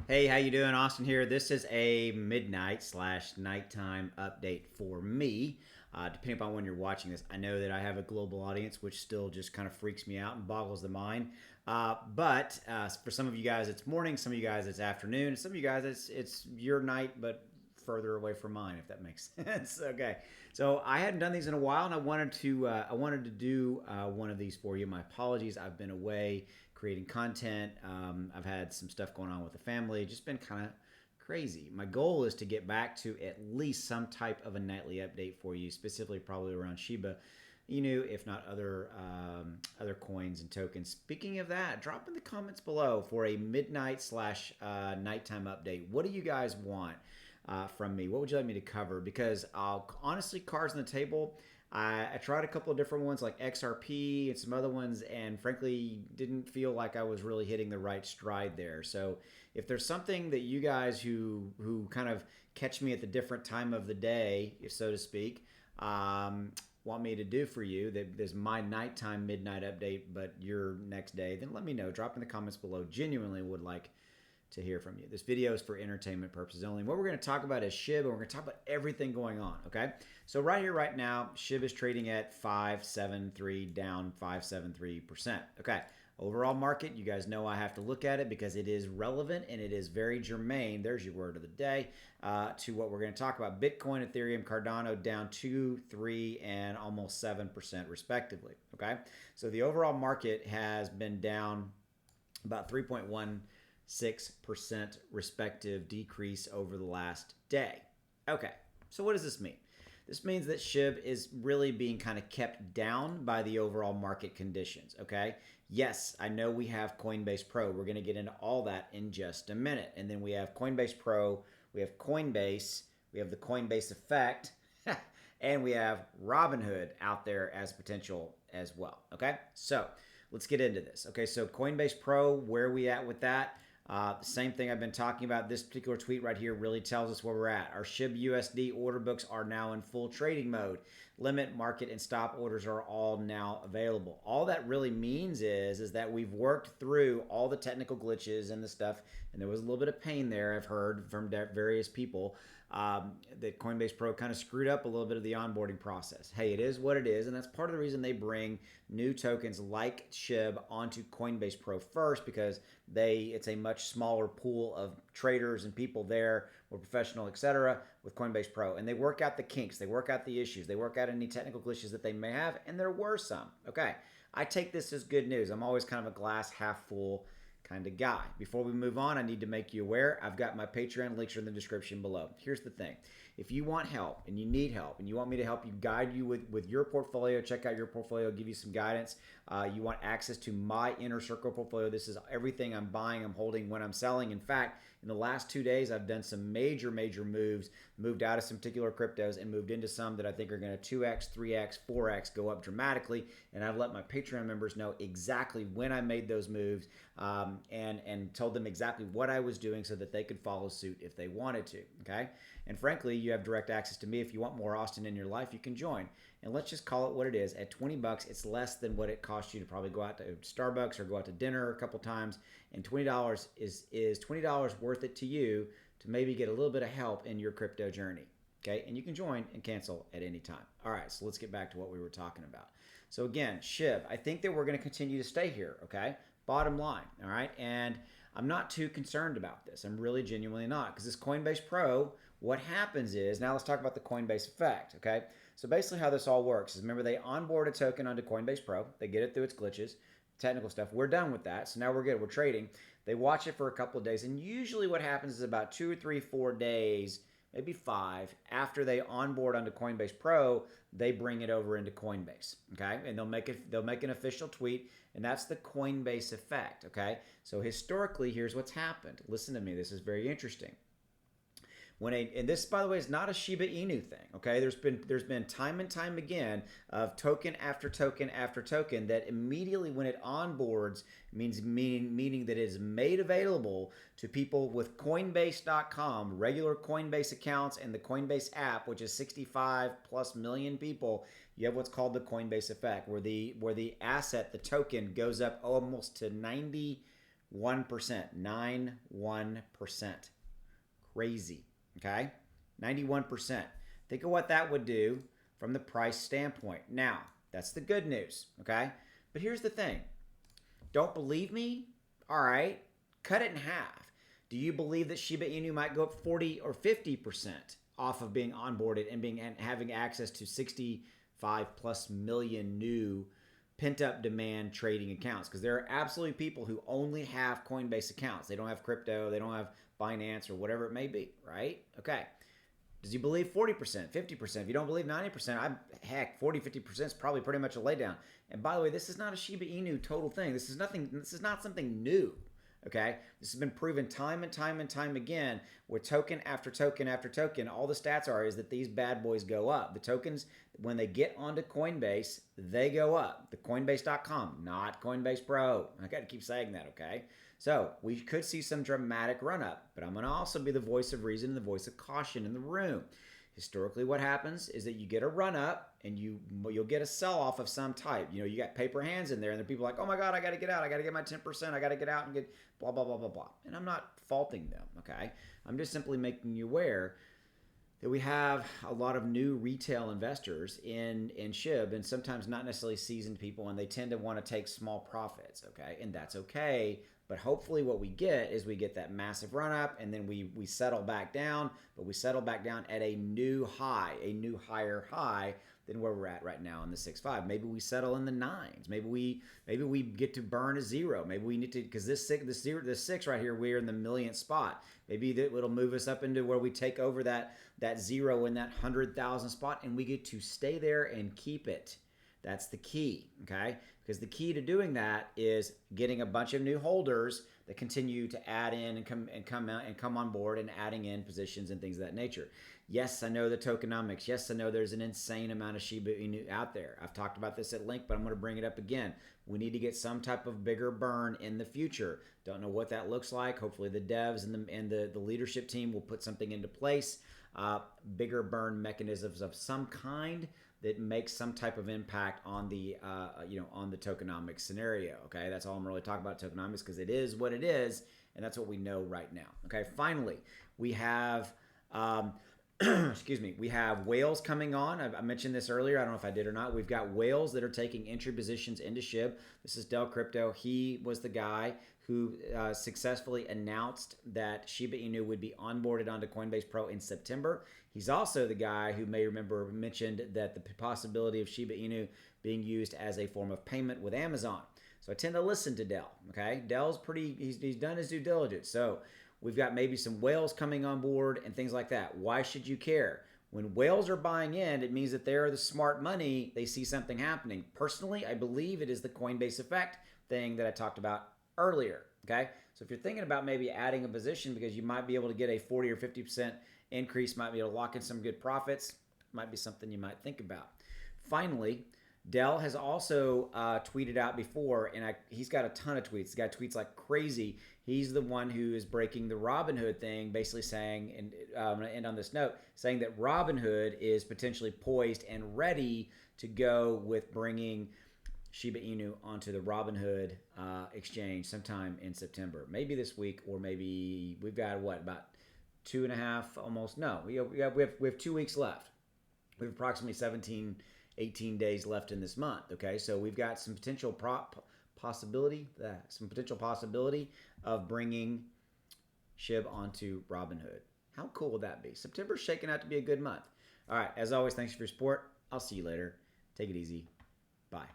Hey, how you doing? Austin here. This is a midnight/nighttime update for me. Depending upon when you're watching this, I know that I have a global audience, which still just kind of freaks me out and boggles the mind. But for some of you guys, it's morning. Some of you guys, it's afternoon. Some of you guys, it's your night, but further away from mine, if that makes sense. Okay, so I hadn't done these in a while, and I wanted to do one of these for you. My apologies. I've been away creating content. I've had some stuff going on with the family. Just been kind of crazy. My goal is to get back to at least some type of a nightly update for you, specifically probably around Shiba Inu, if not other coins and tokens. Speaking of that, drop in the comments below for a midnight/nighttime update. What do you guys want from me? What would you like me to cover? Because honestly, cards on the table. I tried a couple of different ones like XRP and some other ones, and frankly, didn't feel like I was really hitting the right stride there. So, if there's something that you guys who kind of catch me at the different time of the day, if so to speak, want me to do for you, that there's my nighttime midnight update, but your next day, then let me know. Drop in the comments below. Genuinely would like to hear from you. This video is for entertainment purposes only. What we're going to talk about is Shib, and we're going to talk about everything going on, okay? So right here, right now, Shib is trading at 573, down 573%. Okay, overall market, you guys know I have to look at it because it is relevant and it is very germane, there's your word of the day, to what we're going to talk about. Bitcoin, Ethereum, Cardano down 2, 3, and almost 7% respectively, okay? So the overall market has been down about 3.16% respective decrease over the last day. Okay, so what does this mean? This means that Shib is really being kind of kept down by the overall market conditions, okay? Yes, I know we have Coinbase Pro. We're going to get into all that in just a minute. And then we have Coinbase Pro, we have Coinbase, we have the Coinbase Effect, and we have Robinhood out there as potential as well, okay? So let's get into this. Okay, so Coinbase Pro, where are we at with that? The same thing I've been talking about. This particular tweet right here really tells us where we're at. Our SHIB USD order books are now in full trading mode. Limit, market, and stop orders are all now available. All that really means is that we've worked through all the technical glitches and the stuff, and there was a little bit of pain there, I've heard from various people, that Coinbase Pro kind of screwed up a little bit of the onboarding process. Hey, it is what it is, and that's part of the reason they bring new tokens like SHIB onto Coinbase Pro first, because it's a much smaller pool of traders and people there, more professional, etc., with Coinbase Pro. And they work out the kinks, they work out the issues, they work out any technical glitches that they may have, and there were some. Okay, I take this as good news. I'm always kind of a glass half full kind of guy. Before we move on, I need to make you aware I've got my Patreon links are in the description below. Here's the thing. If you want help and you need help and you want me to help you, guide you with your portfolio, check out your portfolio, give you some guidance, you want access to my inner circle portfolio. This is everything I'm buying, I'm holding, when I'm selling. In fact, in the last 2 days, I've done some major moves, moved out of some particular cryptos and moved into some that I think are going to 2x, 3x, 4x go up dramatically. And I've let my Patreon members know exactly when I made those moves, and told them exactly what I was doing so that they could follow suit if they wanted to. Okay. And frankly, you have direct access to me. If you want more Austin in your life, you can join. And let's just call it what it is. At 20 bucks, it's less than what it costs you to probably go out to Starbucks or go out to dinner a couple times. And $20 is $20 worth it to you to maybe get a little bit of help in your crypto journey. Okay, and you can join and cancel at any time. All right, so let's get back to what we were talking about. So again, Shib, I think that we're going to continue to stay here, okay? Bottom line, all right? And I'm not too concerned about this. I'm really genuinely not, because this Coinbase Pro, what happens is, now let's talk about the Coinbase Effect, okay? So basically how this all works is, remember, they onboard a token onto Coinbase Pro. They get it through its glitches, technical stuff. We're done with that, so now we're good. We're trading. They watch it for a couple of days, and usually what happens is about 2 or 3, 4 days, maybe 5, after they onboard onto Coinbase Pro, they bring it over into Coinbase, okay? And they'll make an official tweet, and that's the Coinbase Effect, okay? So historically, here's what's happened. Listen to me, this is very interesting. And this, by the way, is not a Shiba Inu thing. Okay, there's been time and time again of token after token after token that immediately when it onboards meaning that it is made available to people with Coinbase.com, regular Coinbase accounts, and the Coinbase app, which is 65 plus million people. You have what's called the Coinbase Effect, where the asset, the token, goes up almost to 90. 91%. 91%. Crazy. Okay? 91%. Think of what that would do from the price standpoint. Now, that's the good news. Okay? But here's the thing. Don't believe me? All right. Cut it in half. Do you believe that Shiba Inu might go up 40 or 50% off of being onboarded and having access to 65 plus million new pent-up demand trading accounts? Because there are absolutely people who only have Coinbase accounts. They don't have crypto. They don't have Binance or whatever it may be, right? Okay. Does he believe 40%, 50%? If you don't believe 90%, heck, 40, 50% is probably pretty much a laydown. And by the way, this is not a Shiba Inu total thing. This is not something new. Okay, this has been proven time and time again where token after token after token, all the stats is that these bad boys go up. The tokens, when they get onto Coinbase, they go up. The Coinbase.com, not Coinbase Pro. I got to keep saying that, okay? So we could see some dramatic run up, but I'm going to also be the voice of reason and the voice of caution in the room. Historically, what happens is that you get a run up and you'll get a sell off of some type. You know, you got paper hands in there, and the people are like, oh my God, I got to get out. I got to get my 10%. I got to get out and get blah, blah, blah, blah, blah. And I'm not faulting them, okay? I'm just simply making you aware that we have a lot of new retail investors in Shib, and sometimes not necessarily seasoned people, and they tend to want to take small profits, okay? And that's okay. But hopefully what we get is we get that massive run up, and then we settle back down, but we settle back down at a new high, a new higher high than where we're at right now in the 6.5. Maybe we settle in the 9s. Maybe we get to burn a 0. Maybe we need to, because this 6 right here, we're in the millionth spot. Maybe it'll move us up into where we take over that 0 in that 100,000 spot, and we get to stay there and keep it. That's the key, okay? Because the key to doing that is getting a bunch of new holders that continue to add in and come on board and adding in positions and things of that nature. Yes, I know the tokenomics. Yes, I know there's an insane amount of Shiba Inu out there. I've talked about this at length, but I'm going to bring it up again. We need to get some type of bigger burn in the future. Don't know what that looks like. Hopefully the devs and the leadership team will put something into place. Bigger burn mechanisms of some kind that makes some type of impact on the on the tokenomics scenario. Okay, that's all I'm really talking about tokenomics, because it is what it is, and that's what we know right now. Okay, finally, we have excuse me, we have whales coming on. I mentioned this earlier. I don't know if I did or not. We've got whales that are taking entry positions into Shib. This is Del Crypto. He was the guy who successfully announced that Shiba Inu would be onboarded onto Coinbase Pro in September. He's also the guy who may remember mentioned that the possibility of Shiba Inu being used as a form of payment with Amazon. So I tend to listen to Del, okay? Del's he's done his due diligence. So we've got maybe some whales coming on board and things like that. Why should you care? When whales are buying in, it means that they're the smart money. They see something happening. Personally, I believe it is the Coinbase Effect thing that I talked about earlier, okay? So if you're thinking about maybe adding a position because you might be able to get a 40 or 50% increase, might be able to lock in some good profits, might be something you might think about. Finally, Del has also tweeted out before, and he's got a ton of tweets. The guy tweets like crazy. He's the one who is breaking the Robinhood thing, basically saying, and I'm going to end on this note, saying that Robinhood is potentially poised and ready to go with bringing Shiba Inu onto the Robinhood exchange sometime in September. Maybe this week, or maybe we've got, about 2.5, almost, no, we have 2 weeks left. We have approximately 18 days left in this month, okay? So we've got some potential possibility of bringing Shib onto Robinhood. How cool would that be? September's shaking out to be a good month. All right, as always, thanks for your support. I'll see you later. Take it easy. Bye.